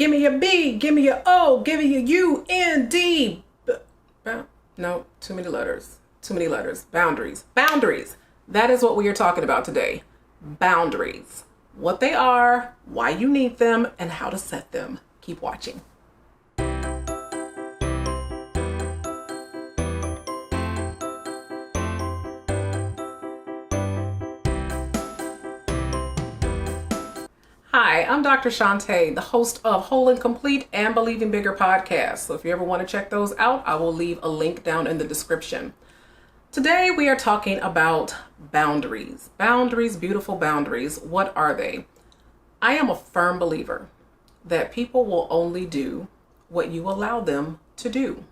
Give me your B, give me your O, give me your U, N, D. No, too many letters. Too many letters. Boundaries. Boundaries. That is what we are talking about today. Boundaries. What they are, why you need them, and how to set them. Keep watching. Hi, I'm Dr. Shante, the host of Whole and Complete and Believing Bigger podcast. So if you ever want to check those out, I will leave a link down in the description. Today we are talking about boundaries. Boundaries, beautiful boundaries. What are they? I am a firm believer that people will only do what you allow them to do.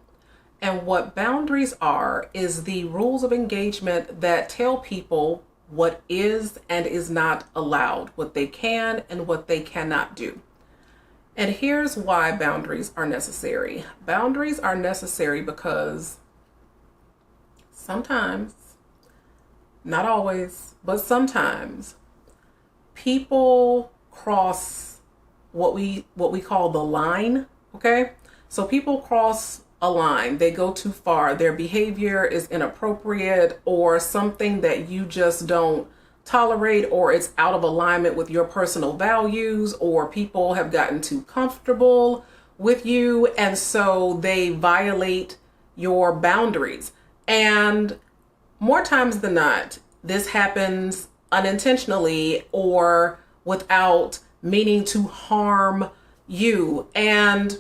And what boundaries are is the rules of engagement that tell people what is and is not allowed, what they can and what they cannot do. And here's why boundaries are necessary. Boundaries are necessary because sometimes, not always, but sometimes, people cross what we call the line, okay? So people cross a line, they go too far, their behavior is inappropriate or something that you just don't tolerate, or it's out of alignment with your personal values, or people have gotten too comfortable with you and so they violate your boundaries. And more times than not, this happens unintentionally or without meaning to harm you. And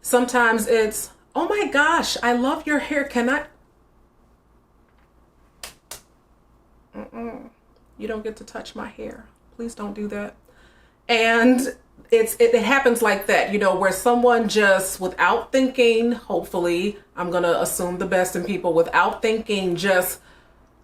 sometimes it's, oh my gosh, I love your hair. Can I? You don't get to touch my hair. Please don't do that. And it happens like that, you know, where someone just without thinking, hopefully, I'm going to assume the best in people, without thinking, just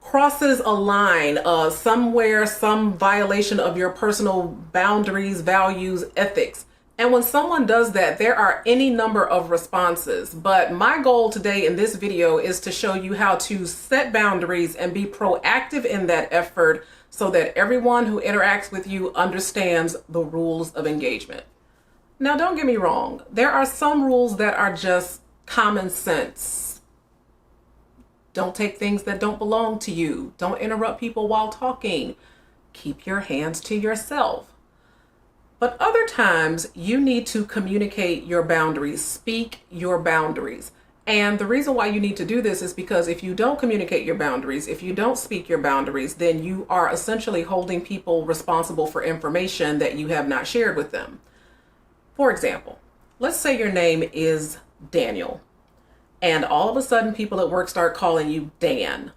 crosses a line somewhere, some violation of your personal boundaries, values, ethics. And when someone does that, there are any number of responses. But my goal today in this video is to show you how to set boundaries and be proactive in that effort so that everyone who interacts with you understands the rules of engagement. Now, don't get me wrong. There are some rules that are just common sense. Don't take things that don't belong to you. Don't interrupt people while talking. Keep your hands to yourself. But other times you need to communicate your boundaries, speak your boundaries. And the reason why you need to do this is because if you don't communicate your boundaries, if you don't speak your boundaries, then you are essentially holding people responsible for information that you have not shared with them. For example, let's say your name is Daniel, and all of a sudden people at work start calling you Dan,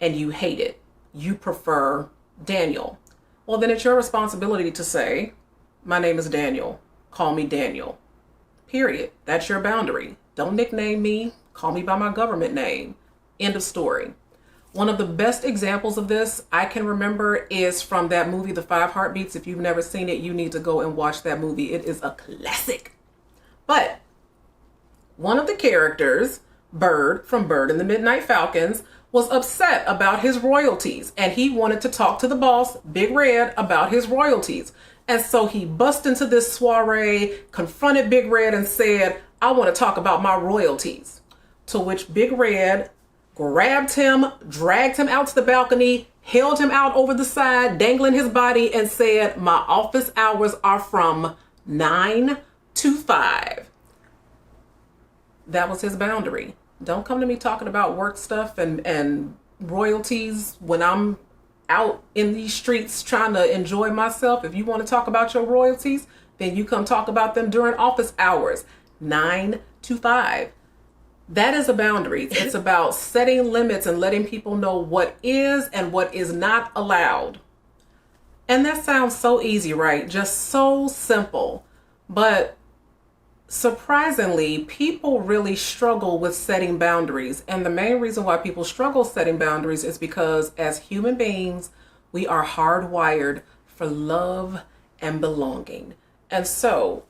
and you hate it. You prefer Daniel. Well, then it's your responsibility to say, my name is Daniel. Call me Daniel. Period. That's your boundary. Don't nickname me. Call me by my government name. End of story. One of the best examples of this I can remember is from that movie, The 5 Heartbeats. If you've never seen it, you need to go and watch that movie. It is a classic. But one of the characters, Bird from Bird and the Midnight Falcons, was upset about his royalties, and he wanted to talk to the boss, Big Red, about his royalties. And so he bust into this soiree, confronted Big Red and said, I want to talk about my royalties. To which Big Red grabbed him, dragged him out to the balcony, held him out over the side, dangling his body, and said, my office hours are from 9 to 5. That was his boundary. Don't come to me talking about work stuff and royalties when I'm out in these streets trying to enjoy myself. If you want to talk about your royalties, then you come talk about them during office hours, 9 to 5. That is a boundary. It's about setting limits and letting people know what is and what is not allowed. And that sounds so easy, right? Just so simple. But surprisingly, people really struggle with setting boundaries. And the main reason why people struggle setting boundaries is because as human beings, we are hardwired for love and belonging. And so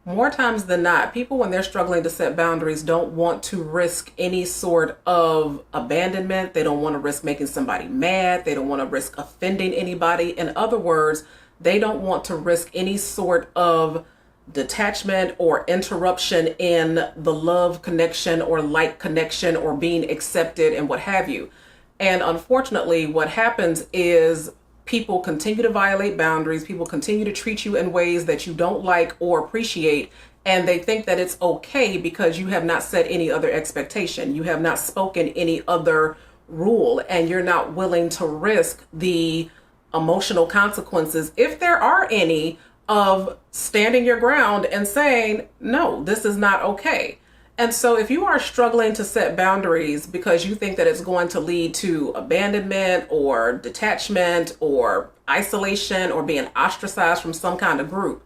more times than not, people, when they're struggling to set boundaries, don't want to risk any sort of abandonment. They don't want to risk making somebody mad. They don't want to risk offending anybody. In other words, they don't want to risk any sort of detachment or interruption in the love connection or like connection or being accepted and what have you. And unfortunately, what happens is people continue to violate boundaries. People continue to treat you in ways that you don't like or appreciate. And they think that it's okay because you have not set any other expectation. You have not spoken any other rule, and you're not willing to risk the emotional consequences, if there are any, of standing your ground and saying, no, this is not okay. And so if you are struggling to set boundaries because you think that it's going to lead to abandonment or detachment or isolation or being ostracized from some kind of group,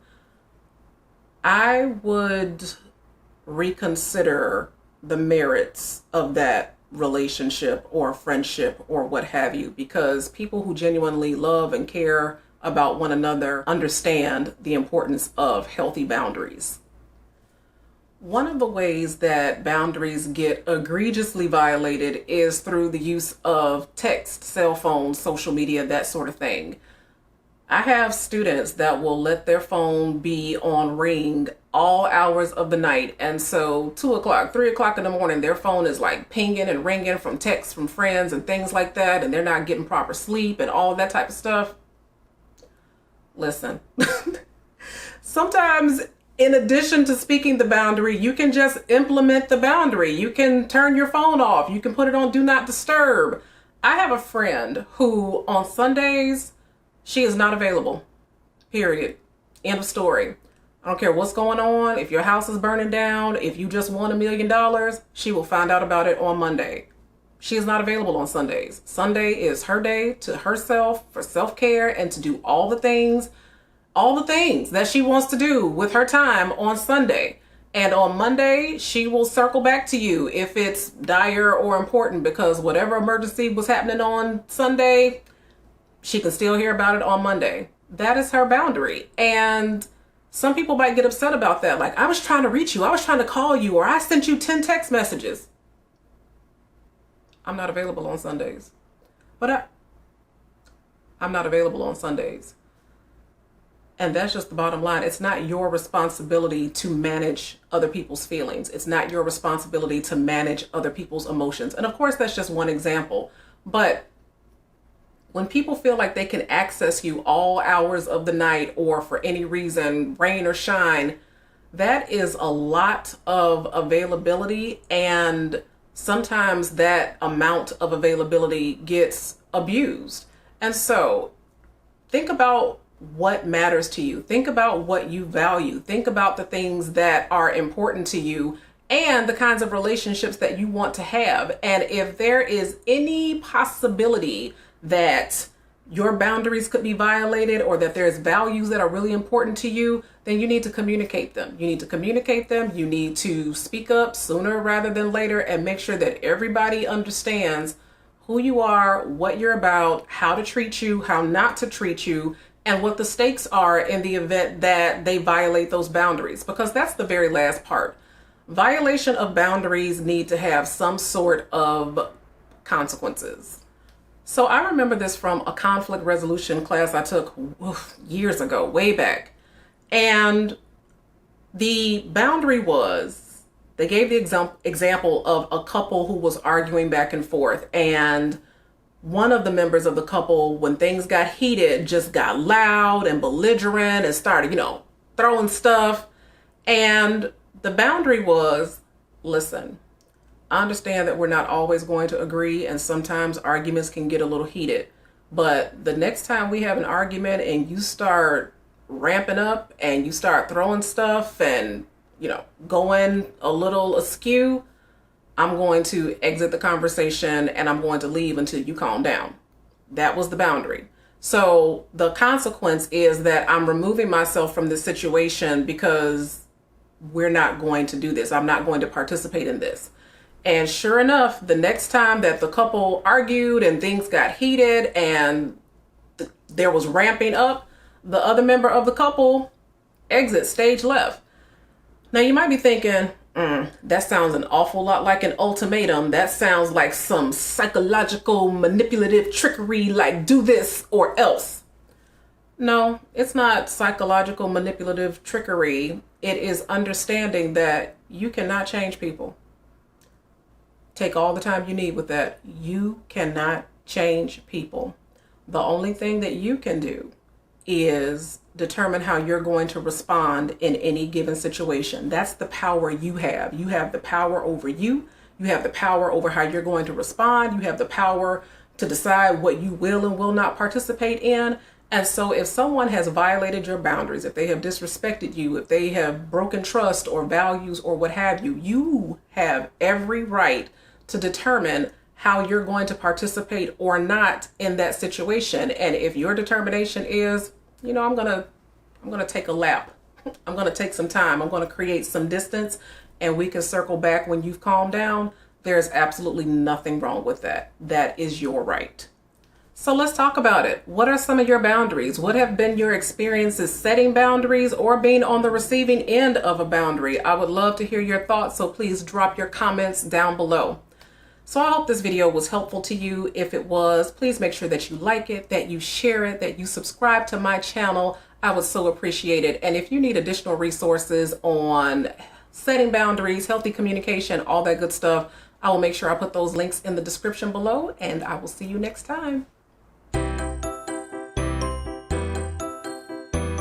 I would reconsider the merits of that relationship or friendship or what have you, because people who genuinely love and care about one another understand the importance of healthy boundaries. One of the ways that boundaries get egregiously violated is through the use of text, cell phones, social media, that sort of thing. I have students that will let their phone be on ring all hours of the night. And so 2 o'clock, 3 o'clock in the morning, their phone is like pinging and ringing from texts from friends and things like that. And they're not getting proper sleep and all that type of stuff. Listen, sometimes in addition to speaking the boundary, you can just implement the boundary. You can turn your phone off. You can put it on do not disturb. I have a friend who on Sundays, she is not available, period. End of story. I don't care what's going on. If your house is burning down, if you just won $1 million, she will find out about it on Monday. She is not available on Sundays. Sunday is her day to herself for self-care and to do all the things that she wants to do with her time on Sunday. And on Monday, she will circle back to you if it's dire or important, because whatever emergency was happening on Sunday, she can still hear about it on Monday. That is her boundary. And some people might get upset about that. Like, I was trying to reach you. I was trying to call you, or I sent you 10 text messages. I'm not available on Sundays. But I'm not available on Sundays. And that's just the bottom line. It's not your responsibility to manage other people's feelings. It's not your responsibility to manage other people's emotions. And of course, that's just one example. But when people feel like they can access you all hours of the night or for any reason, rain or shine, that is a lot of availability. And sometimes that amount of availability gets abused. And so think about what matters to you. Think about what you value. Think about the things that are important to you and the kinds of relationships that you want to have. And if there is any possibility that your boundaries could be violated or that there's values that are really important to you, then you need to communicate them. You need to communicate them. You need to speak up sooner rather than later and make sure that everybody understands who you are, what you're about, how to treat you, how not to treat you, and what the stakes are in the event that they violate those boundaries, because that's the very last part. Violation of boundaries need to have some sort of consequences. So I remember this from a conflict resolution class I took years ago, way back. And the boundary was, they gave the example of a couple who was arguing back and forth. And one of the members of the couple, when things got heated, just got loud and belligerent and started, throwing stuff. And the boundary was, listen, I understand that we're not always going to agree, and sometimes arguments can get a little heated. But the next time we have an argument and you start ramping up and you start throwing stuff and, going a little askew, I'm going to exit the conversation and I'm going to leave until you calm down. That was the boundary. So the consequence is that I'm removing myself from this situation because we're not going to do this. I'm not going to participate in this. And sure enough, the next time that the couple argued and things got heated and there was ramping up, the other member of the couple exit stage left. Now you might be thinking, that sounds an awful lot like an ultimatum. That sounds like some psychological manipulative trickery, like do this or else. No, it's not psychological manipulative trickery. It is understanding that you cannot change people. Take all the time you need with that. You cannot change people. The only thing that you can do is determine how you're going to respond in any given situation. That's the power you have. You have the power over you. You have the power over how you're going to respond. You have the power to decide what you will and will not participate in. And so if someone has violated your boundaries, if they have disrespected you, if they have broken trust or values or what have you, you have every right to determine how you're going to participate or not in that situation. And if your determination is, I'm going to take a lap. I'm going to take some time. I'm going to create some distance and we can circle back when you've calmed down. There's absolutely nothing wrong with that. That is your right. So let's talk about it. What are some of your boundaries? What have been your experiences setting boundaries or being on the receiving end of a boundary? I would love to hear your thoughts, so please drop your comments down below. So I hope this video was helpful to you. If it was, please make sure that you like it, that you share it, that you subscribe to my channel. I would so appreciate it. And if you need additional resources on setting boundaries, healthy communication, all that good stuff, I will make sure I put those links in the description below, and I will see you next time.